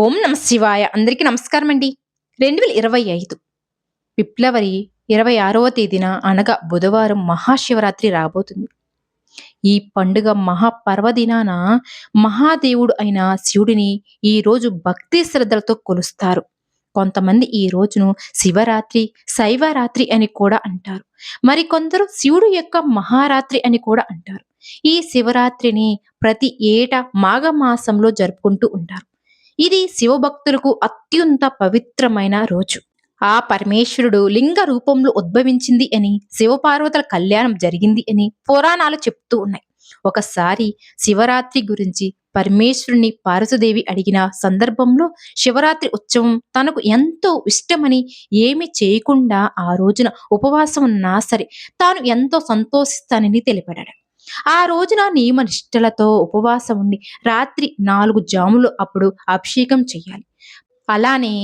ఓం నమ శివాయ. అందరికీ నమస్కారం అండి. 2025 ఫిబ్రవరి 26వ తేదీన అనగా బుధవారం మహాశివరాత్రి రాబోతుంది. ఈ పండుగ మహాపర్వదినాన మహాదేవుడు అయిన శివుడిని ఈరోజు భక్తి శ్రద్ధలతో కొలుస్తారు. కొంతమంది ఈ రోజును శివరాత్రి, శైవరాత్రి అని కూడా అంటారు. మరికొందరు శివుడు యొక్క మహారాత్రి అని కూడా అంటారు. ఈ శివరాత్రిని ప్రతి ఏటా మాఘమాసంలో జరుపుకుంటూ ఉంటారు. ఇది శివభక్తులకు అత్యంత పవిత్రమైన రోజు. ఆ పరమేశ్వరుడు లింగ రూపంలో ఉద్భవించింది అని, శివపార్వతుల కళ్యాణం జరిగింది అని పురాణాలు చెప్తూ ఉన్నాయి. ఒకసారి శివరాత్రి గురించి పరమేశ్వరుని పార్వతీదేవి అడిగిన సందర్భంలో శివరాత్రి ఉత్సవం తనకు ఎంతో ఇష్టమని, ఏమి చేయకుండా ఆ రోజున ఉపవాసం ఉన్నా సరే తాను ఎంతో సంతోషిస్తానని తెలిపాడు. ఆ రోజున నియమ నిష్టలతో ఉపవాసం ఉండి రాత్రి 4 జాములు అప్పుడు అభిషేకం చేయాలి. అలానే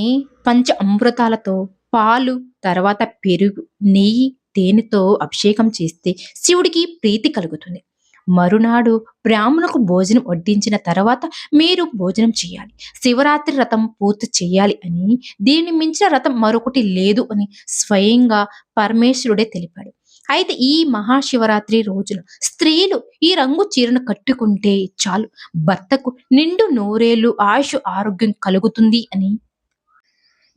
పంచ అమృతాలతో పాలు, తర్వాత పెరుగు, నెయ్యి, తేనెతో అభిషేకం చేస్తే శివుడికి ప్రీతి కలుగుతుంది. మరునాడు బ్రాహ్మణులకు భోజనం వడ్డించిన తర్వాత మీరు భోజనం చేయాలి. శివరాత్రి వ్రతం పూర్తి చేయాలి అని, దీన్ని మించిన వ్రతం మరొకటి లేదు అని స్వయంగా పరమేశ్వరుడే తెలిపాడు. అయితే ఈ మహాశివరాత్రి రోజున స్త్రీలు ఈ రంగు చీరను కట్టుకుంటే చాలు, భర్తకు నిండు నూరేళ్లు ఆయుష్ ఆరోగ్యం కలుగుతుంది అని,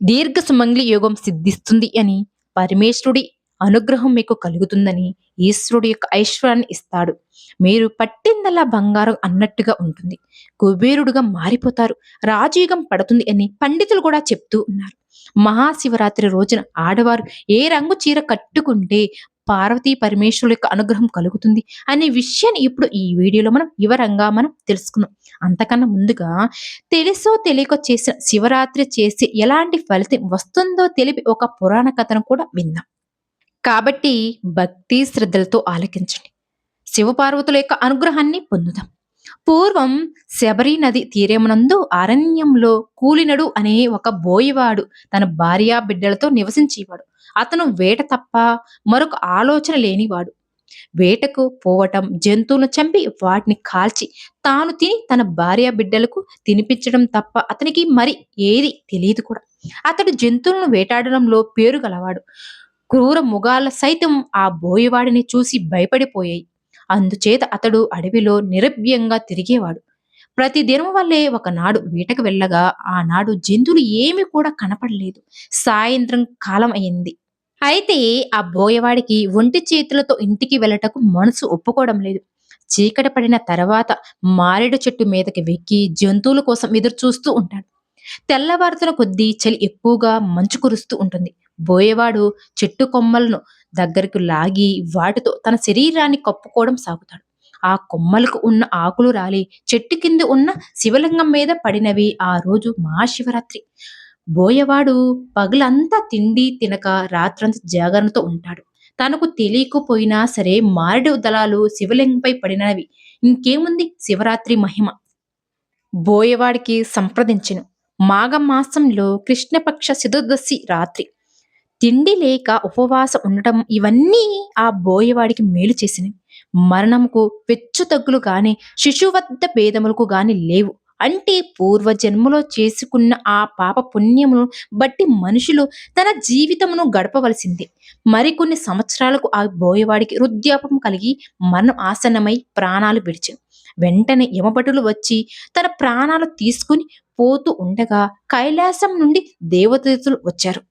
దీర్ఘ సుమంగ్లి యోగం సిద్ధిస్తుంది అని, పరమేశ్వరుడి అనుగ్రహం మీకు కలుగుతుందని, ఈశ్వరుడు యొక్క ఐశ్వర్యాన్ని ఇస్తాడు. మీరు పట్టిందల్లా బంగారం అన్నట్టుగా ఉంటుంది. కుబేరుడుగా మారిపోతారు. రాజయోగం పడుతుంది అని పండితులు కూడా చెప్తూ ఉన్నారు. మహాశివరాత్రి రోజున ఆడవారు ఏ రంగు చీర కట్టుకుంటే పార్వతీ పరమేశ్వరుల యొక్క అనుగ్రహం కలుగుతుంది అనే విషయాన్ని ఇప్పుడు ఈ వీడియోలో మనం వివరంగా తెలుసుకుందాం. అంతకన్నా ముందుగా తెలుసో తెలియకో చేసిన శివరాత్రి చేసి ఎలాంటి ఫలితం వస్తుందో తెలిపి ఒక పురాణ కథను కూడా విందాం. కాబట్టి భక్తి శ్రద్ధలతో ఆలకించండి. శివపార్వతుల యొక్క అనుగ్రహాన్ని పొందుదాం. పూర్వం శబరి నది తీరమునందు అరణ్యంలో కూలినడు అనే ఒక బోయవాడు తన భార్యా బిడ్డలతో నివసించేవాడు. అతను వేట తప్ప మరొక ఆలోచన లేనివాడు. వేటకు పోవటం, జంతువులను చంపి వాటిని కాల్చి తాను తిని తన భార్య బిడ్డలకు తినిపించడం తప్ప అతనికి మరి ఏది తెలియదు కూడా. అతడు జంతువులను వేటాడడంలో పేరు గలవాడు. క్రూర మృగాల సైతం ఆ బోయవాడిని చూసి భయపడిపోయాయి. అందుచేత అతడు అడవిలో నిరభ్యంగా తిరిగేవాడు. ప్రతి దినం వల్లే ఒకనాడు వేటకు వెళ్ళగా ఆనాడు జంతువులు ఏమి కూడా కనపడలేదు. సాయంత్రం కాలం అయింది. అయితే ఆ బోయవాడికి ఒంటి చేతులతో ఇంటికి వెళ్ళటకు మనసు ఒప్పుకోవడం లేదు. చీకటి పడిన తర్వాత మారేడు చెట్టు మీదకి వెక్కి జంతువుల కోసం ఎదురు చూస్తూ ఉంటాడు. తెల్లవారుతున్న కొద్దీ చలి ఎక్కువగా మంచు కురుస్తూ ఉంటుంది. బోయేవాడు చెట్టు కొమ్మలను దగ్గరకు లాగి వాటితో తన శరీరాన్ని కప్పుకోవడం సాగుతాడు. ఆ కొమ్మలకు ఉన్న ఆకులు రాలి చెట్టు కింద ఉన్న శివలింగం మీద పడినవి. ఆ రోజు మహాశివరాత్రి. బోయవాడు పగలంతా తిండి తినక రాత్రంతా జాగరణతో ఉంటాడు. తనకు తెలియకపోయినా సరే మారేడు దళాలు శివలింగంపై పడినవి. ఇంకేముంది శివరాత్రి మహిమ. బోయవాడికి సంప్రదించెను. మాఘమాసంలో కృష్ణపక్ష చతుర్దశి రాత్రి. తిండి లేక ఉపవాసం ఉండటం ఇవన్నీ ఆ బోయవాడికి మేలు చేసినవి. మరణముకు వెచ్చు తగ్గులు గాని, శిశువద్ద భేదములకు గాని లేవు. అంటే పూర్వజన్మలో చేసుకున్న ఆ పాప పుణ్యమును బట్టి మనుషులు తన జీవితమును గడపవలసిందే. మరికొన్ని సంవత్సరాలకు ఆ బోయవాడికి వృద్ధాపం కలిగి మరణం ఆసన్నమై ప్రాణాలు విడిచెను. వెంటనే యమభటులు వచ్చి తన ప్రాణాలు తీసుకుని పోతూ ఉండగా కైలాసం నుండి దేవదూతలు వచ్చారు.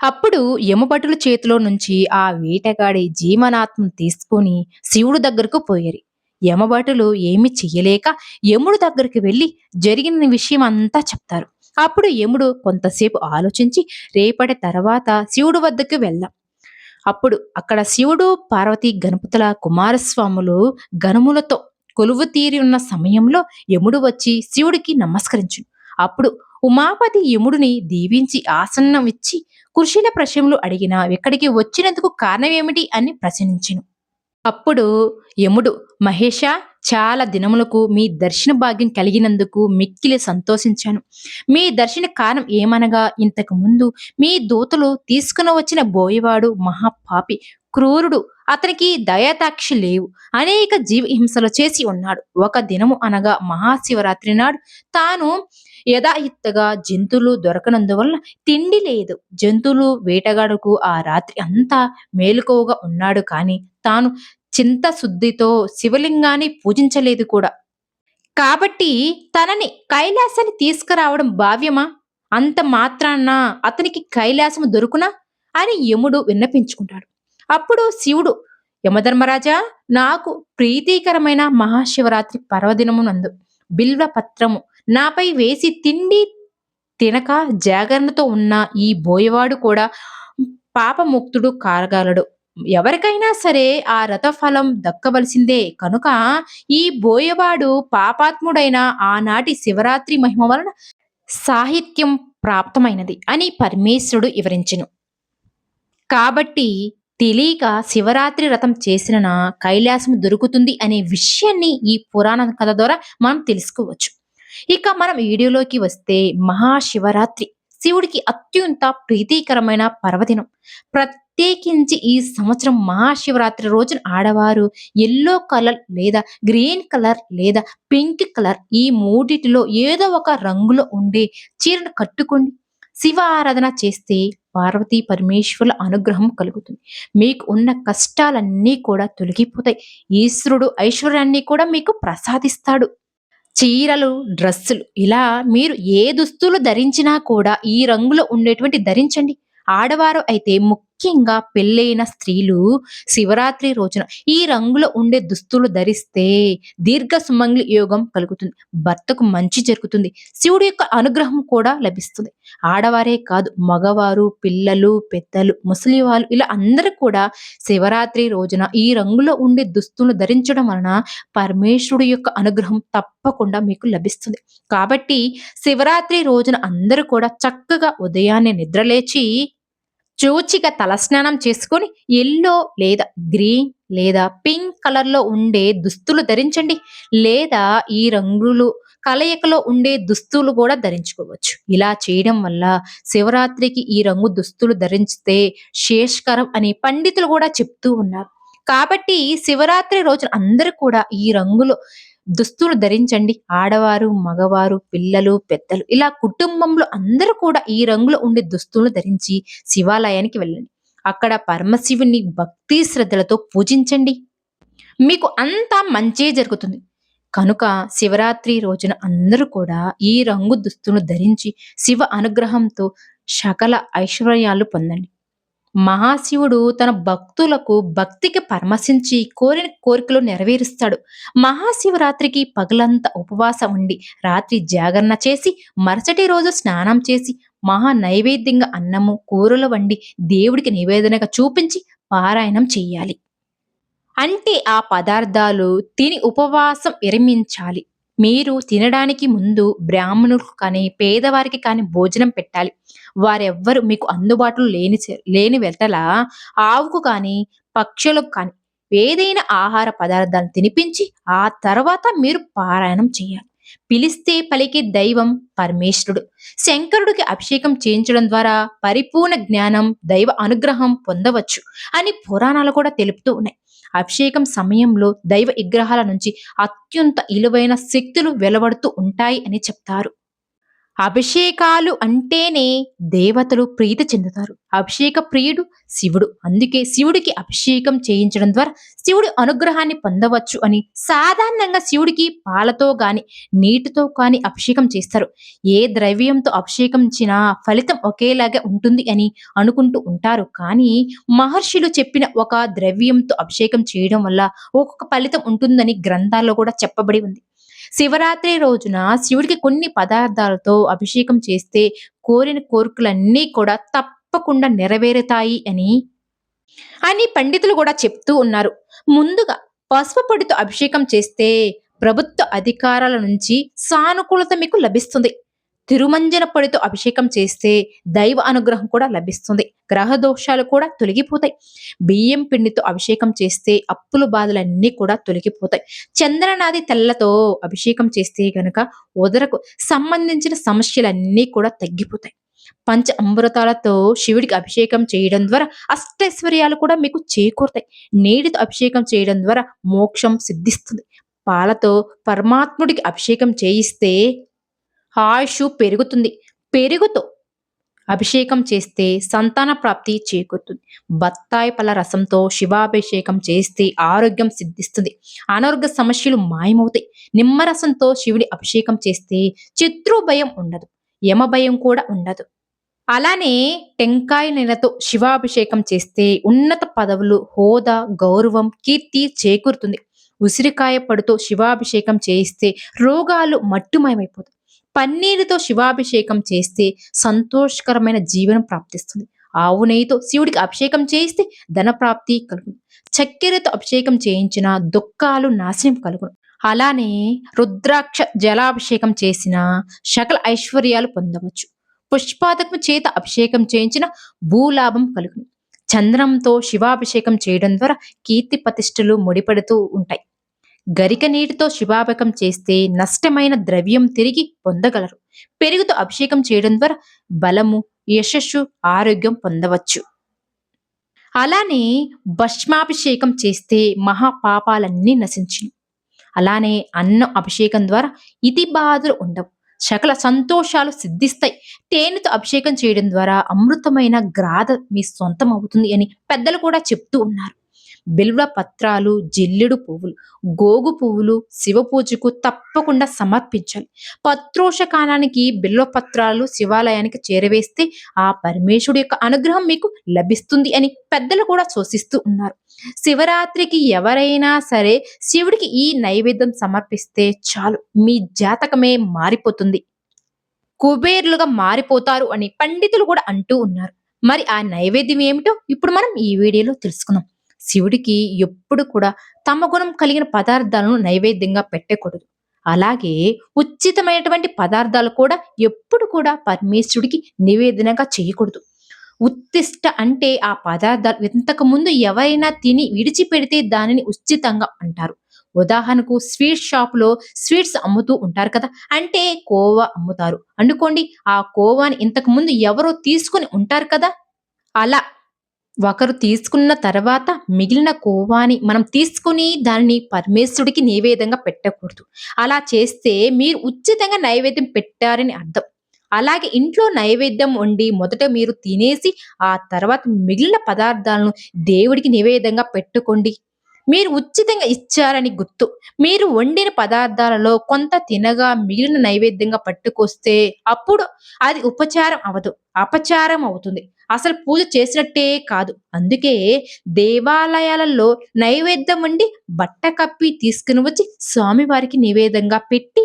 అప్పుడు యమభటుల చేతిలో నుంచి ఆ వేటగాడి జీవనాత్మను తీసుకొని శివుడు దగ్గరకు పోయారు. యమభటులు ఏమి చెయ్యలేక యముడు దగ్గరికి వెళ్ళి జరిగిన విషయం అంతా చెప్తారు. అప్పుడు యముడు కొంతసేపు ఆలోచించి రేపటి తర్వాత శివుడు వద్దకు వెళ్దాం. అప్పుడు అక్కడ శివుడు, పార్వతి, గణపతుల కుమారస్వాములు గణములతో కొలువు తీరి ఉన్న సమయంలో యముడు వచ్చి శివుడికి నమస్కరించును. అప్పుడు ఉమాపతి యముడిని దీవించి ఆసనం ఇచ్చి కుశల ప్రశ్నలు అడిగిన ఇక్కడికి వచ్చినందుకు కారణం ఏమిటి అని ప్రశ్నించెను. అప్పుడు యముడు, మహేష, చాలా దినములకు మీ దర్శన భాగ్యం కలిగినందుకు మిక్కిలి సంతోషించాను. మీ దర్శన కారణం ఏమనగా ఇంతకు ముందు మీ దూతలు తీసుకుని వచ్చిన బోయవాడు మహాపాపి, క్రూరుడు. అతనికి దయాదాక్షి లేవు. అనేక జీవ హింసలు చేసి ఉన్నాడు. ఒక దినము అనగా మహాశివరాత్రి నాడు తాను యథాహిత్తగా జంతువులు దొరకనందువల్ల తిండి లేదు. జంతువులు వేటగాడుకు ఆ రాత్రి అంతా మేలుకోవగా ఉన్నాడు కానీ తాను చింతశుద్ధితో శివలింగాన్ని పూజించలేదు కూడా. కాబట్టి తనని కైలాసాన్ని తీసుకురావడం భావ్యమా? అంత మాత్రాన అతనికి కైలాసము దొరుకునా? అని యముడు విన్నపించుకుంటాడు. అప్పుడు శివుడు, యమధర్మరాజా, నాకు ప్రీతికరమైన మహాశివరాత్రి పర్వదినమునందు బిల్వ పత్రము నాపై వేసి తిండి తినక జాగరణతో ఉన్న ఈ బోయవాడు కూడా పాపముక్తుడు కాగలడు. ఎవరికైనా సరే ఆ రథఫలం దక్కవలసిందే కనుక ఈ బోయవాడు పాపాత్ముడైన ఆనాటి శివరాత్రి మహిమ వలన సాహిత్యం ప్రాప్తమైనది అని పరమేశ్వరుడు వివరించెను. కాబట్టి తెలియక శివరాత్రి వ్రతం చేసిన కైలాసం దొరుకుతుంది అనే విషయాన్ని ఈ పురాణ కథ ద్వారా మనం తెలుసుకోవచ్చు. ఇక మనం వీడియోలోకి వస్తే మహాశివరాత్రి శివుడికి అత్యంత ప్రీతికరమైన పర్వదినం. ప్రత్యేకించి ఈ సంవత్సరం మహాశివరాత్రి రోజున ఆడవారు ఎల్లో కలర్ లేదా గ్రీన్ కలర్ లేదా పింక్ కలర్ ఈ మూడిటిలో ఏదో ఒక రంగులో ఉండే చీరను కట్టుకోండి. శివ ఆరాధన చేస్తే పార్వతీ పరమేశ్వరుల అనుగ్రహం కలుగుతుంది. మీకు ఉన్న కష్టాలన్నీ కూడా తొలగిపోతాయి. ఈశ్వరుడు ఐశ్వర్యాన్ని కూడా మీకు ప్రసాదిస్తాడు. చీరలు, డ్రెస్సులు ఇలా మీరు ఏ దుస్తులు ధరించినా కూడా ఈ రంగులో ఉండేటువంటి ధరించండి. ఆడవారు అయితే ముఖ్యంగా పెళ్ళైన స్త్రీలు శివరాత్రి రోజున ఈ రంగులో ఉండే దుస్తులు ధరిస్తే దీర్ఘ సుమంగళి యోగం కలుగుతుంది. భర్తకు మంచి జరుగుతుంది. శివుడి యొక్క అనుగ్రహం కూడా లభిస్తుంది. ఆడవారే కాదు, మగవారు, పిల్లలు, పెద్దలు, ముసలి వాళ్ళు ఇలా అందరూ కూడా శివరాత్రి రోజున ఈ రంగులో ఉండే దుస్తులు ధరించడం వలన పరమేశ్వరుడు యొక్క అనుగ్రహం తప్పకుండా మీకు లభిస్తుంది. కాబట్టి శివరాత్రి రోజున అందరూ కూడా చక్కగా ఉదయాన్నే నిద్రలేచి చూచిగా తలస్నానం చేసుకొని ఎల్లో లేదా గ్రీన్ లేదా పింక్ కలర్‌లో ఉండే దుస్తులు ధరించండి. లేదా ఈ రంగులు కలయికలో ఉండే దుస్తులు కూడా ధరించుకోవచ్చు. ఇలా చేయడం వల్ల శివరాత్రికి ఈ రంగు దుస్తులు ధరిస్తే శ్రేయస్కరం అని పండితులు కూడా చెప్తూ ఉన్నారు. కాబట్టి శివరాత్రి రోజున అందరూ కూడా ఈ రంగులో దుస్తులు ధరించండి. ఆడవారు, మగవారు, పిల్లలు, పెద్దలు ఇలా కుటుంబంలో అందరూ కూడా ఈ రంగులో ఉండే దుస్తులు ధరించి శివాలయానికి వెళ్ళండి. అక్కడ పరమశివుని భక్తి శ్రద్ధలతో పూజించండి. మీకు అంతా మంచే జరుగుతుంది. కనుక శివరాత్రి రోజున అందరూ కూడా ఈ రంగు దుస్తులు ధరించి శివ అనుగ్రహంతో సకల ఐశ్వర్యాలు పొందండి. మహాశివుడు తన భక్తులకు భక్తికి పరమశించి కోరిన కోరికలు నెరవేరుస్తాడు. మహాశివరాత్రికి పగలంతా ఉపవాసం ఉండి రాత్రి జాగరణ చేసి మరుసటి రోజు స్నానం చేసి మహా నైవేద్యంగా అన్నము కూరలు వండి దేవుడికి నివేదనగా చూపించి పారాయణం చెయ్యాలి. అంటే ఆ పదార్థాలు తిని ఉపవాసం విరమించాలి. మీరు తినడానికి ముందు బ్రాహ్మణులకు కానీ, పేదవారికి కానీ భోజనం పెట్టాలి. వారెవ్వరు మీకు అందుబాటులో లేని వెంటల ఆవుకు కానీ, పక్షులకు కానీ ఏదైనా ఆహార పదార్థాలను తినిపించి ఆ తర్వాత మీరు పారాయణం చేయాలి. పిలిస్తే పలికే దైవం పరమేశ్వరుడు. శంకరుడికి అభిషేకం చేయించడం ద్వారా పరిపూర్ణ జ్ఞానం, దైవ అనుగ్రహం పొందవచ్చు అని పురాణాలు కూడా తెలుపుతూ ఉన్నాయి. అభిషేకం సమయంలో దైవ విగ్రహాల నుంచి అత్యంత ఇలువైన శక్తులు వెలువడుతూ ఉంటాయి అని చెప్తారు. అభిషేకాలు అంటేనే దేవతలు ప్రీతి చెందుతారు. అభిషేక ప్రియుడు శివుడు. అందుకే శివుడికి అభిషేకం చేయించడం ద్వారా శివుడి అనుగ్రహాన్ని పొందవచ్చు అని సాధారణంగా శివుడికి పాలతో గాని నీటితో కానీ అభిషేకం చేస్తారు. ఏ ద్రవ్యంతో అభిషేకం ఇచ్చినా ఫలితం ఒకేలాగా ఉంటుంది అని అనుకుంటూ ఉంటారు. కానీ మహర్షులు చెప్పిన ఒక ద్రవ్యంతో అభిషేకం చేయడం వల్ల ఒక్కొక్క ఫలితం ఉంటుందని గ్రంథాల్లో కూడా చెప్పబడి ఉంది. శివరాత్రి రోజున శివుడికి కొన్ని పదార్థాలతో అభిషేకం చేస్తే కోరిన కోరికలన్నీ కూడా తప్పకుండా నెరవేరుతాయి అని పండితులు కూడా చెప్తూ ఉన్నారు. ముందుగా పసుపు పొడితో అభిషేకం చేస్తే ప్రభుత్వ అధికారాల నుంచి సానుకూలత మీకు లభిస్తుంది. తిరుమంజన పొడితో అభిషేకం చేస్తే దైవ అనుగ్రహం కూడా లభిస్తుంది. గ్రహ దోషాలు కూడా తొలగిపోతాయి. బియ్యం పిండితో అభిషేకం చేస్తే అప్పుల బాధలన్నీ కూడా తొలగిపోతాయి. చంద్రనాది తెల్లతో అభిషేకం చేస్తే గనుక ఉదరకు సంబంధించిన సమస్యలన్నీ కూడా తగ్గిపోతాయి. పంచ అమృతాలతో శివుడికి అభిషేకం చేయడం ద్వారా అష్టైశ్వర్యాలు కూడా మీకు చేకూరుతాయి. నీటితో అభిషేకం చేయడం ద్వారా మోక్షం సిద్ధిస్తుంది. పాలతో పరమాత్ముడికి అభిషేకం చేయిస్తే ఆయుష్ పెరుగుతుంది. పెరుగుతో అభిషేకం చేస్తే సంతాన ప్రాప్తి చేకూరుతుంది. బత్తాయి పళ్ళ రసంతో శివాభిషేకం చేస్తే ఆరోగ్యం సిద్ధిస్తుంది. అనారోగ్య సమస్యలు మాయమవుతాయి. నిమ్మరసంతో శివుడి అభిషేకం చేస్తే శత్రు భయం ఉండదు. యమ భయం కూడా ఉండదు. అలానే టెంకాయ నెలతో శివాభిషేకం చేస్తే ఉన్నత పదవులు, హోదా, గౌరవం, కీర్తి చేకూరుతుంది. ఉసిరికాయ పొడితో శివాభిషేకం చేయిస్తే రోగాలు మట్టుమయమైపోతాయి. పన్నీరుతో శివాభిషేకం చేస్తే సంతోషకరమైన జీవనం ప్రాప్తిస్తుంది. ఆవు నెయ్యితో శివుడికి అభిషేకం చేయిస్తే ధనప్రాప్తి కలుగును. చక్కెరతో అభిషేకం చేయించిన దుఃఖాలు నాశనం కలుగును. అలానే రుద్రాక్ష జలాభిషేకం చేసిన సకల ఐశ్వర్యాలు పొందవచ్చు. పుష్పాదకము చేత అభిషేకం చేయించిన భూలాభం కలుగును. చంద్రంతో శివాభిషేకం చేయడం ద్వారా కీర్తి ప్రతిష్టలు ముడిపడుతూ ఉంటాయి. గరిక నీటితో శివాభిషేకం చేస్తే నష్టమైన ద్రవ్యం తిరిగి పొందగలరు. పెరుగుతో అభిషేకం చేయడం ద్వారా బలము, యశస్సు, ఆరోగ్యం పొందవచ్చు. అలానే భస్మాభిషేకం చేస్తే మహాపాపాలన్నీ నశించును. అలానే అన్నం అభిషేకం ద్వారా ఇతి బాధలు ఉండవు. సకల సంతోషాలు సిద్ధిస్తాయి. తేనెతో అభిషేకం చేయడం ద్వారా అమృతమైన గ్రాధ మీ సొంతం అవుతుంది అని పెద్దలు కూడా చెప్తూ ఉన్నారు. బిల్వ పత్రాలు, జిల్లుడు పువ్వులు, గోగు పువ్వులు శివ పూజకు తప్పకుండా సమర్పించాలి. పత్రోషకాలానికి బిల్వ పత్రాలు శివాలయానికి చేరవేస్తే ఆ పరమేశ్వరుడి యొక్క అనుగ్రహం మీకు లభిస్తుంది అని పెద్దలు కూడా సూచిస్తూ ఉన్నారు. శివరాత్రికి ఎవరైనా సరే శివుడికి ఈ నైవేద్యం సమర్పిస్తే చాలు, మీ జాతకమే మారిపోతుంది, కుబేరులుగా మారిపోతారు అని పండితులు కూడా అంటూ ఉన్నారు. మరి ఆ నైవేద్యం ఏమిటో ఇప్పుడు మనం ఈ వీడియోలో తెలుసుకుందాం. శివుడికి ఎప్పుడు కూడా తమ గుణం కలిగిన పదార్థాలను నైవేద్యంగా పెట్టకూడదు. అలాగే ఉచితమైనటువంటి పదార్థాలు కూడా ఎప్పుడు కూడా పరమేశ్వరుడికి నివేదనగా చేయకూడదు. ఉత్తిష్ట అంటే ఆ పదార్థాలు ఇంతకు ముందు ఎవరైనా తిని విడిచిపెడితే దానిని ఉచితంగా అంటారు. ఉదాహరణకు స్వీట్ షాప్ లో స్వీట్స్ అమ్ముతూ ఉంటారు కదా, అంటే కోవా అమ్ముతారు అనుకోండి. ఆ కోవాని ఇంతకు ముందు ఎవరో తీసుకుని ఉంటారు కదా, అలా ఒకరు తీసుకున్న తర్వాత మిగిలిన కోవాని మనం తీసుకుని దానిని పరమేశ్వరుడికి నైవేద్యంగా పెట్టకూడదు. అలా చేస్తే మీరు ఉచితంగా నైవేద్యం పెట్టారని అర్థం. అలాగే ఇంట్లో నైవేద్యం వండి మొదట మీరు తినేసి ఆ తర్వాత మిగిలిన పదార్థాలను దేవుడికి నివేదంగా పెట్టుకోండి. మీరు ఉచితంగా ఇచ్చారని గుర్తు. మీరు వండిన పదార్థాలలో కొంత తినగా మిగిలిన నైవేద్యంగా పట్టుకొస్తే అప్పుడు అది ఉపచారం అవదు, అపచారం అవుతుంది. అసలు పూజ చేసినట్టే కాదు. అందుకే దేవాలయాలలో నైవేద్యం వండి బట్ట కప్పి తీసుకుని వచ్చి స్వామివారికి నివేదంగా పెట్టి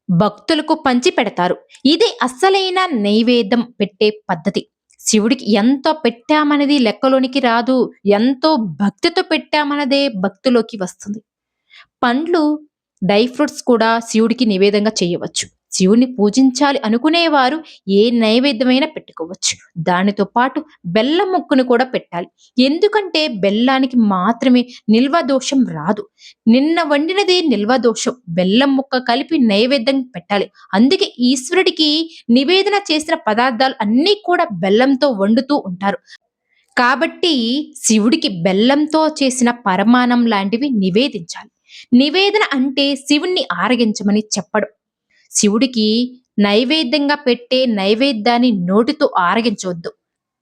భక్తులకు పంచి పెడతారు. ఇదే అస్సలైన నైవేద్యం పెట్టే పద్ధతి. శివుడికి ఎంతో పెట్టామనేది లెక్కలోనికి రాదు. ఎంతో భక్తితో పెట్టామన్నదే భక్తిలోకి వస్తుంది. పండ్లు, డ్రై ఫ్రూట్స్ కూడా శివుడికి నివేదంగా చేయవచ్చు. శివుని పూజించాలి అనుకునేవారు ఏ నైవేద్యమైనా పెట్టుకోవచ్చు. దానితో పాటు బెల్లం ముక్కను కూడా పెట్టాలి. ఎందుకంటే బెల్లానికి మాత్రమే నిల్వ దోషం రాదు. నిన్న వండినది నిల్వ దోషం. బెల్లం ముక్క కలిపి నైవేద్యం పెట్టాలి. అందుకే ఈశ్వరుడికి నివేదన చేసిన పదార్థాలు అన్నీ కూడా బెల్లంతో వండుతూ ఉంటారు. కాబట్టి శివుడికి బెల్లంతో చేసిన పరమాన్నం లాంటివి నివేదించాలి. నివేదన అంటే శివుణ్ణి ఆరగించమని చెప్పడం. శివుడికి నైవేద్యంగా పెట్టే నైవేద్యాన్ని నోటితో ఆరగించవద్దు,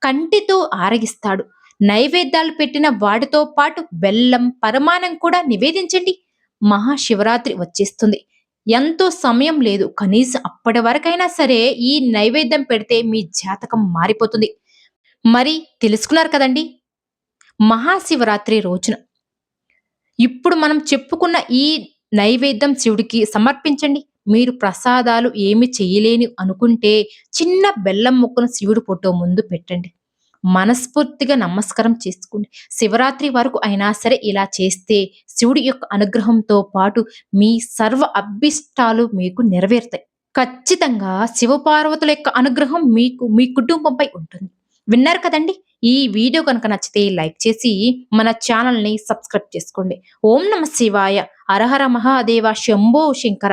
కంటితో ఆరగిస్తాడు. నైవేద్యాలు పెట్టిన వాటితో పాటు బెల్లం, పరమాన్నం కూడా నివేదించండి. మహాశివరాత్రి వచ్చేస్తుంది. ఎంతో సమయం లేదు. కనీసం అప్పటి వరకైనా సరే ఈ నైవేద్యం పెడితే మీ జాతకం మారిపోతుంది. మరి తెలుసుకున్నారు కదండి. మహాశివరాత్రి రోజున ఇప్పుడు మనం చెప్పుకున్న ఈ నైవేద్యం శివుడికి సమర్పించండి. మీరు ప్రసాదాలు ఏమి చేయలేని అనుకుంటే చిన్న బెల్లం ముక్కను శివుడి ఫోటో ముందు పెట్టండి. మనస్ఫూర్తిగా నమస్కారం చేసుకోండి. శివరాత్రి వరకు అయినా సరే ఇలా చేస్తే శివుడి యొక్క అనుగ్రహంతో పాటు మీ సర్వ అభిష్టాలు మీకు నెరవేరుతాయి. ఖచ్చితంగా శివపార్వతుల యొక్క అనుగ్రహం మీకు, మీ కుటుంబంపై ఉంటుంది. విన్నారు కదండీ! ఈ వీడియో గనుక నచ్చితే లైక్ చేసి మన ఛానెల్‌ని సబ్స్క్రైబ్ చేసుకోండి. ఓం నమః శివాయ. హరహర మహాదేవ శంభో శంకర.